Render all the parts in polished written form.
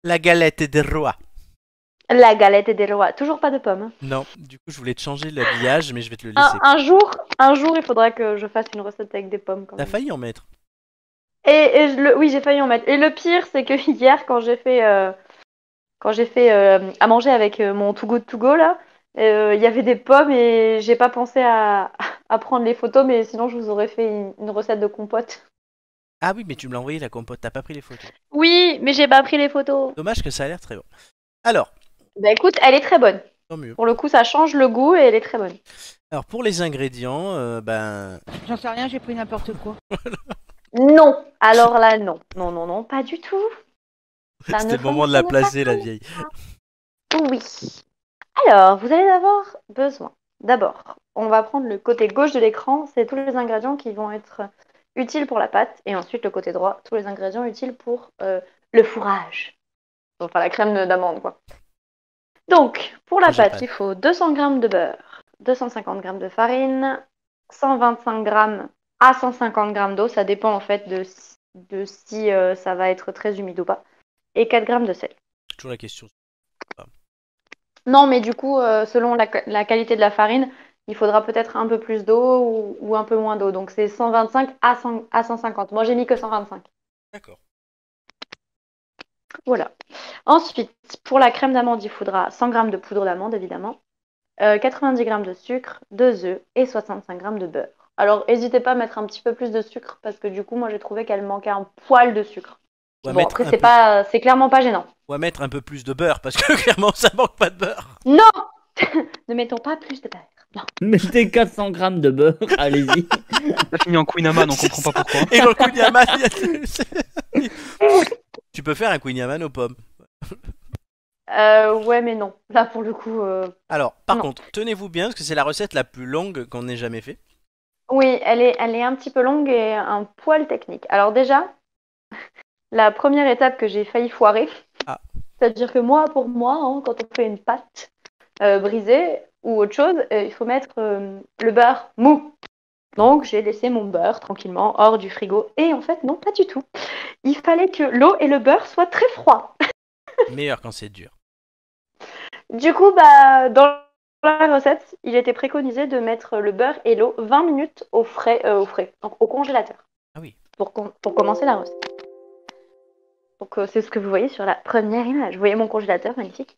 La galette des rois. La galette des rois. Toujours pas de pommes, hein. Non, du coup, je voulais te changer l'habillage, mais je vais te le Un, laisser. un jour, un jour, il faudra que je fasse une recette avec des pommes quand T'as même. failli en mettre. Oui, j'ai failli en mettre. Et le pire, c'est que hier, quand j'ai fait à manger avec mon Too Good To Go là, il y avait des pommes et j'ai pas pensé à prendre les photos, mais sinon je vous aurais fait une recette de compote. Ah oui, mais tu me l'as envoyé la compote, t'as pas pris les photos. Oui, mais j'ai pas pris les photos. Dommage que ça a l'air très bon. Alors, Bah écoute, elle est très bonne. tant mieux. Pour le coup, ça change le goût et elle est très bonne. Alors, pour les ingrédients, ben, J'en sais rien, j'ai pris n'importe quoi. Non, alors là, non. Non, non, non, pas du tout. Ça c'était ne le moment de la fonctionne pas placer, la comme vieille. ça. Oui. Alors, vous allez avoir besoin. D'abord, on va prendre le côté gauche de l'écran, c'est tous les ingrédients qui vont être utiles pour la pâte. Et ensuite, le côté droit, tous les ingrédients utiles pour le fourrage. Enfin, la crème d'amande, quoi. Donc, pour Moi, la j'ai pâte, pas. il faut 200 g de beurre, 250 g de farine, 125 g à 150 g d'eau. Ça dépend en fait de si ça va être très humide ou pas. Et 4 g de sel. Toujours la question. Non, mais du coup, selon la qualité de la farine, il faudra peut-être un peu plus d'eau ou un peu moins d'eau. Donc c'est 125 à 150. Moi, j'ai mis que 125. D'accord. Voilà. Ensuite, pour la crème d'amande, il faudra 100 g de poudre d'amande, évidemment, 90 g de sucre, 2 œufs et 65 g de beurre. Alors, n'hésitez pas à mettre un petit peu plus de sucre parce que du coup, moi, j'ai trouvé qu'elle manquait un poil de sucre. On va Bon, mettre après, un peu. c'est clairement pas gênant. On va mettre un peu plus de beurre parce que clairement, ça manque pas de beurre. Non, ne mettons pas plus de beurre. Non. Mettez 400 grammes de beurre, allez-y. Ça finit en Queen Amman, on C'est comprend pas ça. pourquoi. Et dans le Queen Yaman, tu peux faire un Queen Yaman aux pommes. Ouais, mais non. Là, pour le coup, Alors, par non. contre, tenez-vous bien parce que c'est la recette la plus longue qu'on ait jamais fait. Oui, elle est un petit peu longue et un poil technique. Alors déjà, la première étape que j'ai failli foirer, Ah, c'est-à-dire que moi, pour moi, hein, quand on fait une pâte brisée ou autre chose, il faut mettre le beurre mou. Donc j'ai laissé mon beurre tranquillement hors du frigo. Et en fait, non, pas du tout. Il fallait que l'eau et le beurre soient très froids. meilleur quand c'est dur. Du coup, bah, dans la recette, il était préconisé de mettre le beurre et l'eau 20 minutes au frais, donc au congélateur, Ah oui. pour commencer la recette. Donc c'est ce que vous voyez sur la première image. Vous voyez mon congélateur, magnifique.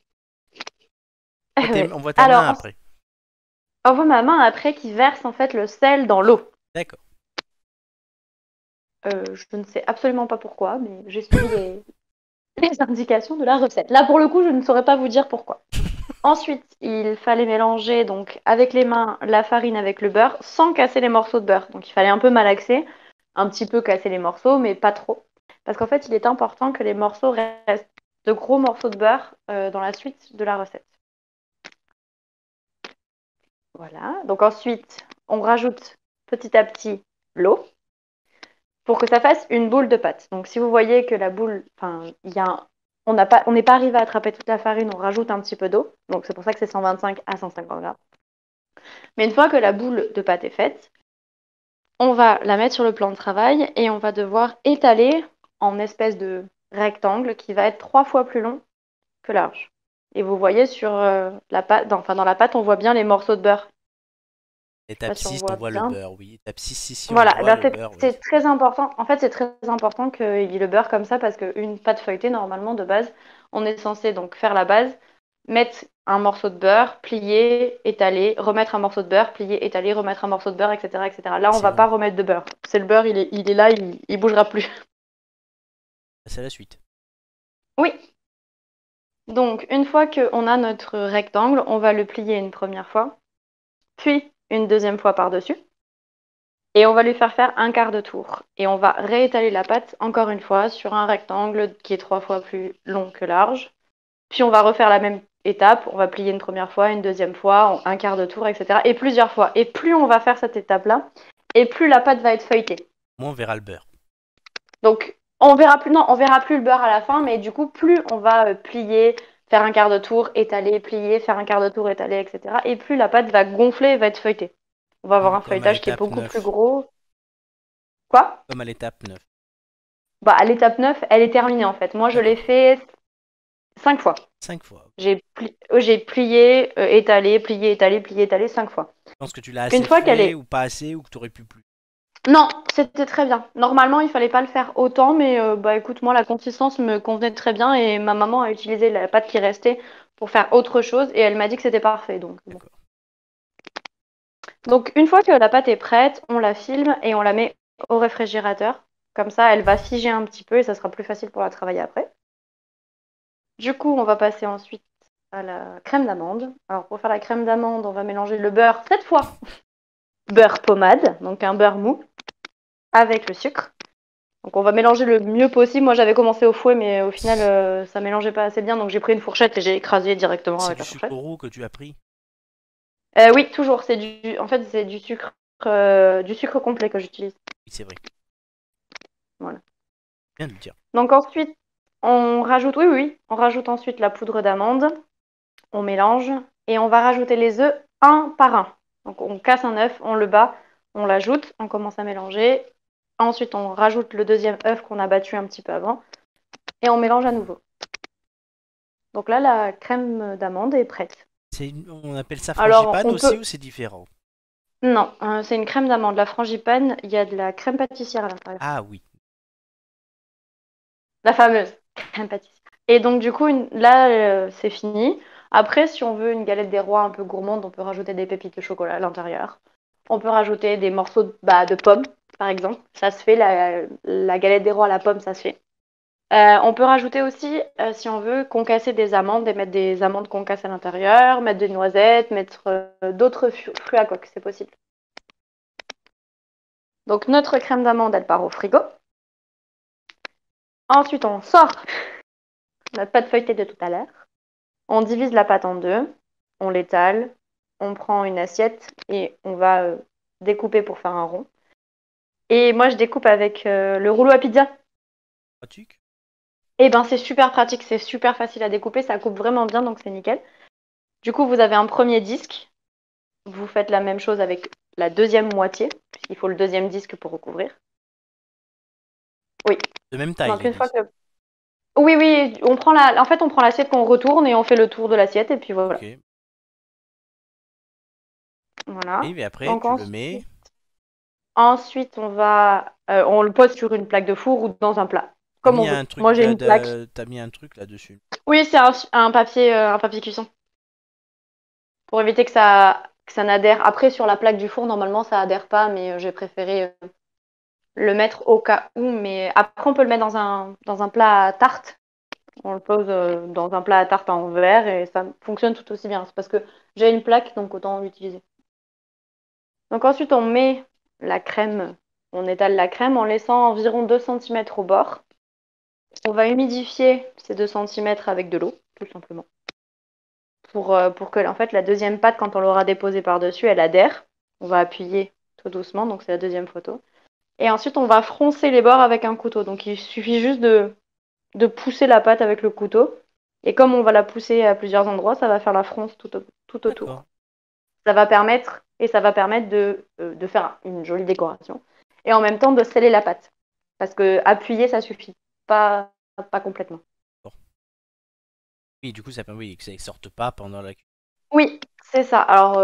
Ouais. On voit ta Alors, main après. on voit ma main après qui verse en fait le sel dans l'eau. D'accord. Je ne sais absolument pas pourquoi, mais j'ai suivi les indications de la recette. Là, pour le coup, je ne saurais pas vous dire pourquoi. Ensuite, il fallait mélanger donc avec les mains la farine avec le beurre sans casser les morceaux de beurre. Donc il fallait un peu malaxer, un petit peu casser les morceaux, mais pas trop. Parce qu'en fait, il est important que les morceaux restent de gros morceaux de beurre dans la suite de la recette. Voilà. Donc ensuite, on rajoute petit à petit l'eau pour que ça fasse une boule de pâte. Donc si vous voyez que la boule, enfin, on n'est pas arrivé à attraper toute la farine, on rajoute un petit peu d'eau. Donc c'est pour ça que c'est 125 à 150 grammes. Mais une fois que la boule de pâte est faite, on va la mettre sur le plan de travail et on va devoir étaler en espèce de rectangle qui va être 3 fois plus long que large. Et vous voyez sur la pâte, dans la pâte, on voit bien les morceaux de beurre. Je sais pas Étape si on 6, on voit voit le bien. beurre, oui. Étape 6, si, on Voilà, eh voit ben le beurre, oui. c'est très important. En fait, c'est très important qu'il y ait le beurre comme ça parce qu'une pâte feuilletée, normalement, de base, on est censé donc faire la base, mettre un morceau de beurre, plier, étaler, remettre un morceau de beurre, plier, étaler, remettre un morceau de beurre, etc., etc. Là, on va Sinon, pas remettre de beurre. C'est le beurre, il est là, il bougera plus. c'est la suite. Oui. Donc, une fois qu'on a notre rectangle, on va le plier une première fois, puis une deuxième fois par-dessus. Et on va lui faire un quart de tour. Et on va réétaler la pâte encore une fois sur un rectangle qui est 3 fois plus long que large. Puis on va refaire la même étape. On va plier une première fois, une deuxième fois, un quart de tour, etc. Et plusieurs fois. Et plus on va faire cette étape-là, et plus la pâte va être feuilletée. Moi, on verra le beurre. Donc on verra plus, non, on verra plus le beurre à la fin, mais du coup, plus on va plier, faire un quart de tour, étaler, plier, faire un quart de tour, étaler, etc. Et plus la pâte va gonfler et va être feuilletée. On va avoir un Comme à feuilletage qui est l'étape beaucoup plus 9. gros. Quoi? Comme à l'étape 9. Bah, à l'étape 9, elle est terminée en fait. Moi, je l'ai D'accord. fait 5 fois. 5 fois. J'ai plié, étalé, plié, étalé, plié, étalé 5 fois. Je pense que tu l'as assez Une fois qu'elle fait est... ou pas assez ou que tu aurais pu plus. Non, c'était très bien. Normalement, il fallait pas le faire autant, mais bah écoute, moi la consistance me convenait très bien et ma maman a utilisé la pâte qui restait pour faire autre chose et elle m'a dit que c'était parfait. Donc, bon. D'accord. Donc une fois que la pâte est prête, on la filme et on la met au réfrigérateur. Comme ça, elle va figer un petit peu et ça sera plus facile pour la travailler après. Du coup, on va passer ensuite à la crème d'amande. Alors pour faire la crème d'amande, on va mélanger le beurre cette fois. Beurre pommade, donc un beurre mou, avec le sucre. Donc on va mélanger le mieux possible. Moi j'avais commencé au fouet, mais au final ça mélangeait pas assez bien, donc j'ai pris une fourchette et j'ai écrasé directement C'est avec du la fourchette. sucre roux que tu as pris? Oui, toujours. En fait, c'est du sucre complet que j'utilise. Oui, c'est vrai. Voilà. Bien de le dire. Donc ensuite, on rajoute, oui, on rajoute ensuite la poudre d'amande. On mélange et on va rajouter les œufs un par un. Donc on casse un œuf, on le bat, on l'ajoute, on commence à mélanger. Ensuite, on rajoute le deuxième œuf qu'on a battu un petit peu avant et on mélange à nouveau. Donc là, la crème d'amande est prête. On appelle ça Alors, frangipane on aussi peut... ou c'est différent? Non, c'est une crème d'amande. La frangipane, il y a de la crème pâtissière à l'intérieur. Ah oui. La fameuse crème pâtissière. Et donc, du coup, là, c'est fini. Après, si on veut une galette des rois un peu gourmande, on peut rajouter des pépites de chocolat à l'intérieur. On peut rajouter des morceaux de pommes, par exemple. Ça se fait, la galette des rois à la pomme, ça se fait. On peut rajouter aussi, si on veut, concasser des amandes et mettre des amandes concassées à l'intérieur, mettre des noisettes, mettre d'autres fruits à coque, c'est possible. Donc notre crème d'amande, elle part au frigo. Ensuite, on sort notre pâte feuilletée de tout à l'heure. On divise la pâte en deux, on l'étale, on prend une assiette et on va découper pour faire un rond. Et moi, je découpe avec le rouleau à pizza. Pratique. Et ben, c'est super pratique, c'est super facile à découper, ça coupe vraiment bien, donc c'est nickel. Du coup, vous avez un premier disque. Vous faites la même chose avec la deuxième moitié, puisqu'il faut le deuxième disque pour recouvrir. Oui. De même taille, Donc les une fois disques. que... Oui, oui, en fait, on prend l'assiette qu'on retourne et on fait le tour de l'assiette, et puis voilà. Ok. Voilà. Et après, Donc tu le mets. ensuite on le pose sur une plaque de four ou dans un plat, T'as comme mis on veut. un truc Moi, j'ai une plaque. t'as mis un truc là-dessus. Oui, c'est un papier cuisson. Pour éviter que ça n'adhère. Après, sur la plaque du four, normalement, ça adhère pas, mais j'ai préféré le mettre au cas où. Mais après, on peut le mettre dans un plat à tarte. On le pose dans un plat à tarte en verre et ça fonctionne tout aussi bien. C'est parce que j'ai une plaque, donc autant l'utiliser. Donc ensuite, on met la crème. On étale la crème en laissant environ 2 cm au bord. On va humidifier ces 2 cm avec de l'eau, tout simplement. Pour que en fait, la deuxième pâte, quand on l'aura déposée par-dessus, elle adhère. On va appuyer tout doucement, donc c'est la deuxième photo. Et ensuite, on va froncer les bords avec un couteau. Donc il suffit juste de pousser la pâte avec le couteau. Et comme on va la pousser à plusieurs endroits, ça va faire la fronce tout autour. D'accord. Ça va permettre de faire une jolie décoration. Et en même temps de sceller la pâte. Parce que appuyer, ça suffit. Pas complètement. Bon. Oui, du coup, ça permet que ça ne sorte pas pendant la cuisson. Oui, c'est ça. Alors,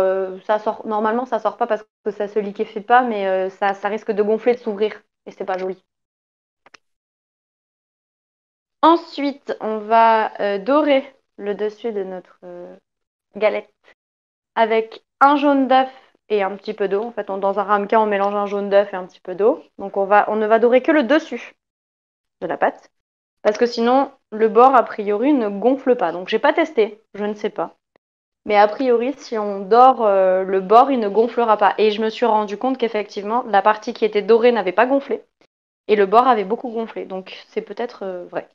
normalement, ça sort pas parce que ça se liquéfie pas, mais ça risque de gonfler, de s'ouvrir. Et c'est pas joli. Ensuite, on va dorer le dessus de notre galette avec un jaune d'œuf et un petit peu d'eau. En fait, dans un ramequin, on mélange un jaune d'œuf et un petit peu d'eau. Donc, on ne va dorer que le dessus de la pâte. Parce que sinon, le bord, a priori, ne gonfle pas. Donc, j'ai pas testé. Je ne sais pas. Mais a priori, si on dore le bord, il ne gonflera pas. Et je me suis rendu compte qu'effectivement, la partie qui était dorée n'avait pas gonflé. Et le bord avait beaucoup gonflé. Donc, c'est peut-être vrai.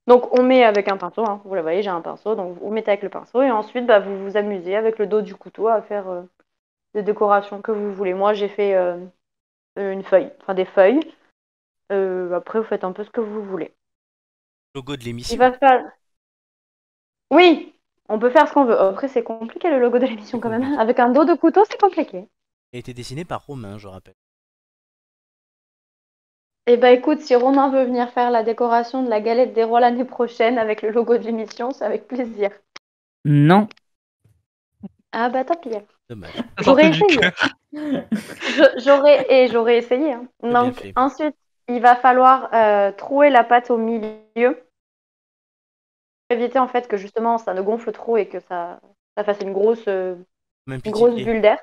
Donc, on met avec un pinceau. Hein. Vous le voyez, j'ai un pinceau. Donc, vous mettez avec le pinceau. Et ensuite, vous vous amusez avec le dos du couteau à faire des décorations que vous voulez. Moi, j'ai fait une feuille. Enfin, des feuilles. Après, vous faites un peu ce que vous voulez. Logo de Il l'émission. va faire... Oui, on peut faire ce qu'on veut. Après, c'est compliqué le logo de l'émission C'est quand même. compliqué. Avec un dos de couteau, c'est compliqué. Il a été dessiné par Romain, je rappelle. Eh ben écoute, si Romain veut venir faire la décoration de la galette des rois l'année prochaine avec le logo de l'émission, c'est avec plaisir. Non. Ah bah tant pis. Dommage. J'aurais Sortez du essayé. cœur. J'aurais essayé. Hein. bien Donc fait. ensuite, il va falloir trouer la pâte au milieu. Pour éviter en fait que justement ça ne gonfle trop et que ça fasse une grosse Même grosse pied. bulle d'air.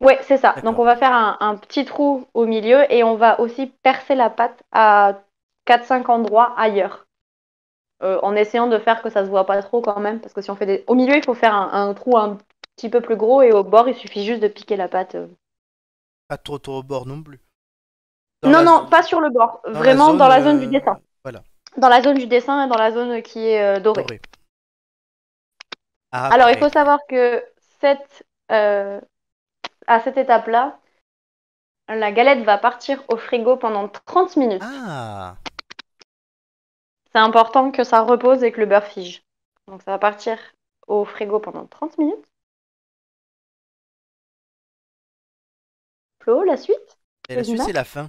Ouais, c'est ça. D'accord. Donc on va faire un petit trou au milieu et on va aussi percer la pâte à 4-5 endroits ailleurs. En essayant de faire que ça se voit pas trop quand même, parce que si on fait des... Au milieu, il faut faire un trou un petit peu plus gros et au bord, il suffit juste de piquer la pâte. Pas trop au bord non plus. Non, pas sur le bord. dans Vraiment zone, dans la zone du dessin. Voilà. Dans la zone du dessin et dans la zone qui est dorée. Doré. Alors, il faut savoir que à cette étape-là, la galette va partir au frigo pendant 30 minutes. Ah, C'est important que ça repose et que le beurre fige. Donc, ça va partir au frigo pendant 30 minutes. Flo, la suite? et la suite, c'est la fin.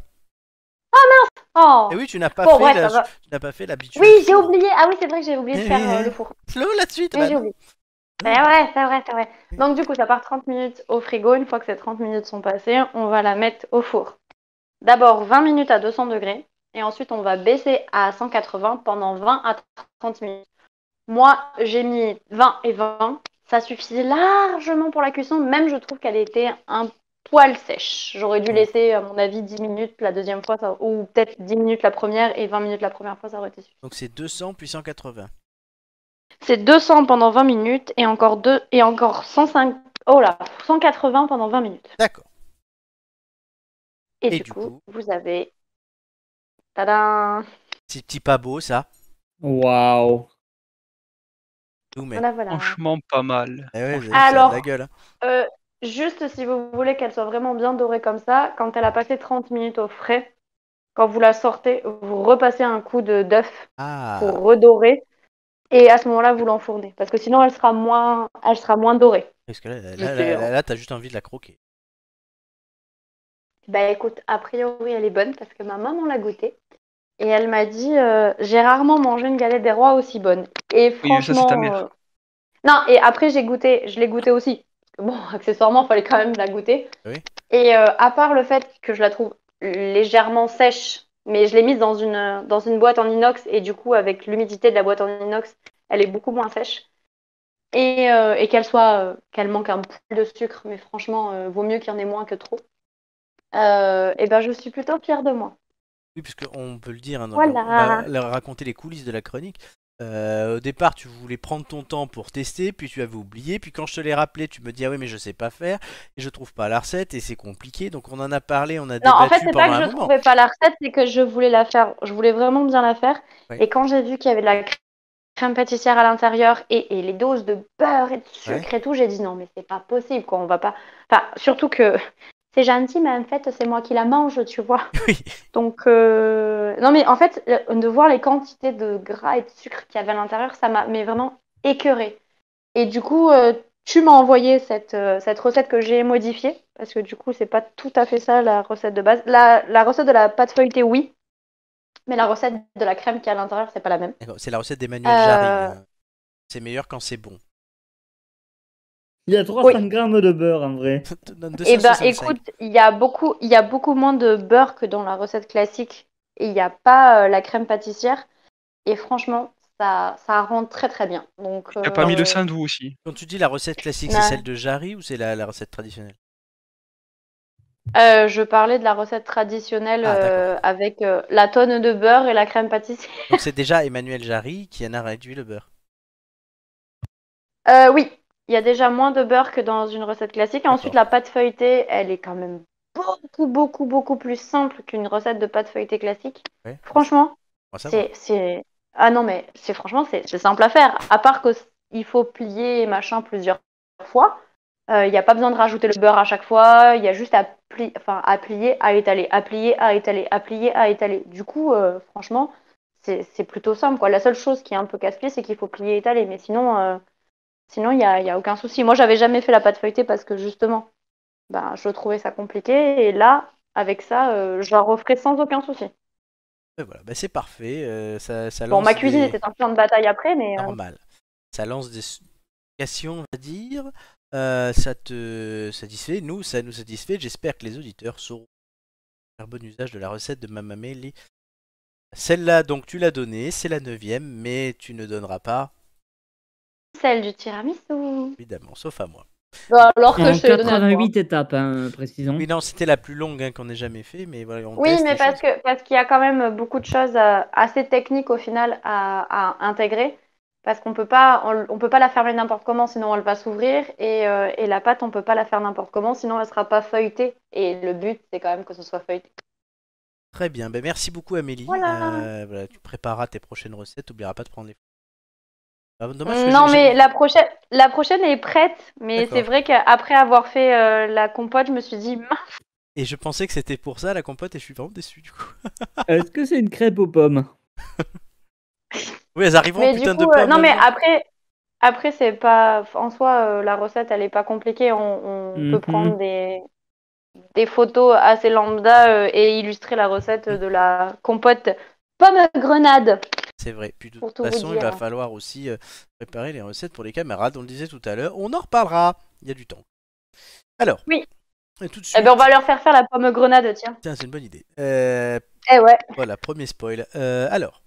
Oh! Et oui, tu n'as pas Bon, fait ouais, la... ça va. tu n'as pas fait l'habitude. Oui, j'ai oublié. Ah oui, c'est vrai que j'ai oublié de faire le four. Flo, la suite. Oui, bah j'ai non. oublié. C'est vrai. Donc, du coup, ça part 30 minutes au frigo. Une fois que ces 30 minutes sont passées, on va la mettre au four. D'abord 20 minutes à 200 degrés. Et ensuite, on va baisser à 180 pendant 20 à 30 minutes. Moi, j'ai mis 20 et 20. Ça suffisait largement pour la cuisson. Même, je trouve qu'elle était un poil sèche. J'aurais dû laisser, à mon avis, 10 minutes la deuxième fois, ou peut-être 10 minutes la première et 20 minutes la première fois, ça aurait été suffisant. Donc c'est 200 puis 180. C'est 200 pendant 20 minutes et encore 180 pendant 20 minutes. D'accord. Et du coup, vous avez... Tadam! C'est petit pas beau, ça. Waouh. Tout, mais... Voilà. Franchement, pas mal. Eh ouais, Franchement. ça a de Alors, la gueule. juste si vous voulez qu'elle soit vraiment bien dorée comme ça, quand elle a passé 30 minutes au frais, quand vous la sortez, vous repassez un coup d'œuf Ah, pour redorer. Et à ce moment-là, vous l'enfournez. Parce que sinon, elle sera moins dorée. parce que là, Je sais, là, t'as juste envie de la croquer. Bah écoute, a priori, elle est bonne parce que ma maman l'a goûtée. Et elle m'a dit, j'ai rarement mangé une galette des rois aussi bonne. Et Oui, mais ça, c'est ta franchement... mère. Non, et après, je l'ai goûtée aussi. Parce que bon, accessoirement, il fallait quand même la goûter. Oui. Et à part le fait que je la trouve légèrement sèche, mais je l'ai mise dans une boîte en inox, et du coup, avec l'humidité de la boîte en inox, elle est beaucoup moins sèche. Et qu'elle manque un peu de sucre, mais franchement, vaut mieux qu'il y en ait moins que trop. Et ben, je suis plutôt fière de moi. Oui, parce qu'on peut le dire, hein, Voilà. on va leur raconter les coulisses de la chronique. Au départ, tu voulais prendre ton temps pour tester, puis tu avais oublié, puis quand je te l'ai rappelé, tu me dis ah oui mais je sais pas faire, et je trouve pas la recette, et c'est compliqué, donc on en a parlé, on a Non, en fait, débattu c'est pendant pas que un je moment. trouvais pas la recette, c'est que je voulais la faire. Je voulais vraiment bien la faire. Ouais. Et quand j'ai vu qu'il y avait de la crème pâtissière à l'intérieur et les doses de beurre et de sucre et tout, j'ai dit non, mais c'est pas possible, quoi. On va pas. Enfin, surtout que c'est gentil, mais en fait, c'est moi qui la mange, tu vois. Oui. Donc, non, mais en fait, de voir les quantités de gras et de sucre qu'il y avait à l'intérieur, ça m'a vraiment écœurée. Et du coup, tu m'as envoyé cette recette que j'ai modifiée, parce que du coup, c'est pas tout à fait ça la recette de base. La recette de la pâte feuilletée, oui, mais la recette de la crème qui est à l'intérieur, c'est pas la même. C'est la recette d'Emmanuel Jarry. C'est meilleur quand c'est bon. Il y a 300 grammes de beurre en vrai. Eh ben, écoute, il y a beaucoup moins de beurre que dans la recette classique, et il n'y a pas la crème pâtissière. Et franchement, ça rend très très bien. Donc, T'as pas mis le saindoux aussi. Quand tu dis la recette classique, c'est celle de Jarry ou c'est la recette traditionnelle? Je parlais de la recette traditionnelle avec la tonne de beurre et la crème pâtissière. Donc c'est déjà Emmanuel Jarry qui en a réduit le beurre. Oui, il y a déjà moins de beurre que dans une recette classique. Et ensuite, la pâte feuilletée, elle est quand même beaucoup plus simple qu'une recette de pâte feuilletée classique. Ouais. Franchement, c'est... Ah non, mais franchement, c'est simple à faire. À part qu'il faut plier machin plusieurs fois. Il n'y a pas besoin de rajouter le beurre à chaque fois. Il y a juste à plier, à étaler, à plier, à étaler, à plier, à étaler. Du coup, franchement, c'est plutôt simple, quoi. La seule chose qui est un peu casse-pied, c'est qu'il faut plier et étaler. Mais sinon, il y a aucun souci. Moi, j'avais jamais fait la pâte feuilletée parce que justement, je trouvais ça compliqué. Et là, avec ça, je la referai sans aucun souci. Et voilà, bah, c'est parfait. Ça Bon, lance ma cuisine des... était un champ de bataille après, mais normal. Ça lance des questions, on va dire. Ça te satisfait. Ça nous satisfait. J'espère que les auditeurs sauront faire bon usage de la recette de Mamma Meli. Celle-là, donc, tu l'as donnée. C'est la 9e, mais tu ne donneras pas, celle du tiramisu. évidemment, sauf à moi. Bon, alors que En je te l'ai donné à toi. 88 étapes, hein, précisons. Oui, non, c'était la plus longue hein, qu'on ait jamais fait, mais voilà, on Oui, teste mais les choses. parce qu'il y a quand même beaucoup de choses assez techniques au final à intégrer. Parce qu'on on peut pas la fermer n'importe comment, sinon elle va s'ouvrir. Et la pâte, on peut pas la faire n'importe comment, sinon elle sera pas feuilletée. Et le but, c'est quand même que ce soit feuilleté. Très bien, ben, merci beaucoup Amélie. Voilà. Voilà, tu prépareras tes prochaines recettes, n'oublieras pas de prendre les photos. Ah, dommage que Non, mais la prochaine est prête. Mais c'est D'accord. vrai qu'après avoir fait la compote, je me suis dit, mince. Et je pensais que c'était pour ça la compote et je suis vraiment déçu du coup. Est-ce que c'est une crêpe aux pommes? Oui, elles arriveront Mais putain du coup, de pommes non, un mais jour. après c'est pas. En soi, la recette, elle est pas compliquée. On peut prendre des photos assez lambda et illustrer la recette de la compote pomme grenade, C'est vrai. Puis de toute pour tout vous façon, il va dire. falloir aussi préparer les recettes pour les camarades. On le disait tout à l'heure. On en reparlera. Il y a du temps. Alors, Oui. et tout de Eh suite. ben, on va leur faire la pomme grenade, tiens. Tiens, c'est une bonne idée. Eh ouais. Voilà, premier spoil. Alors,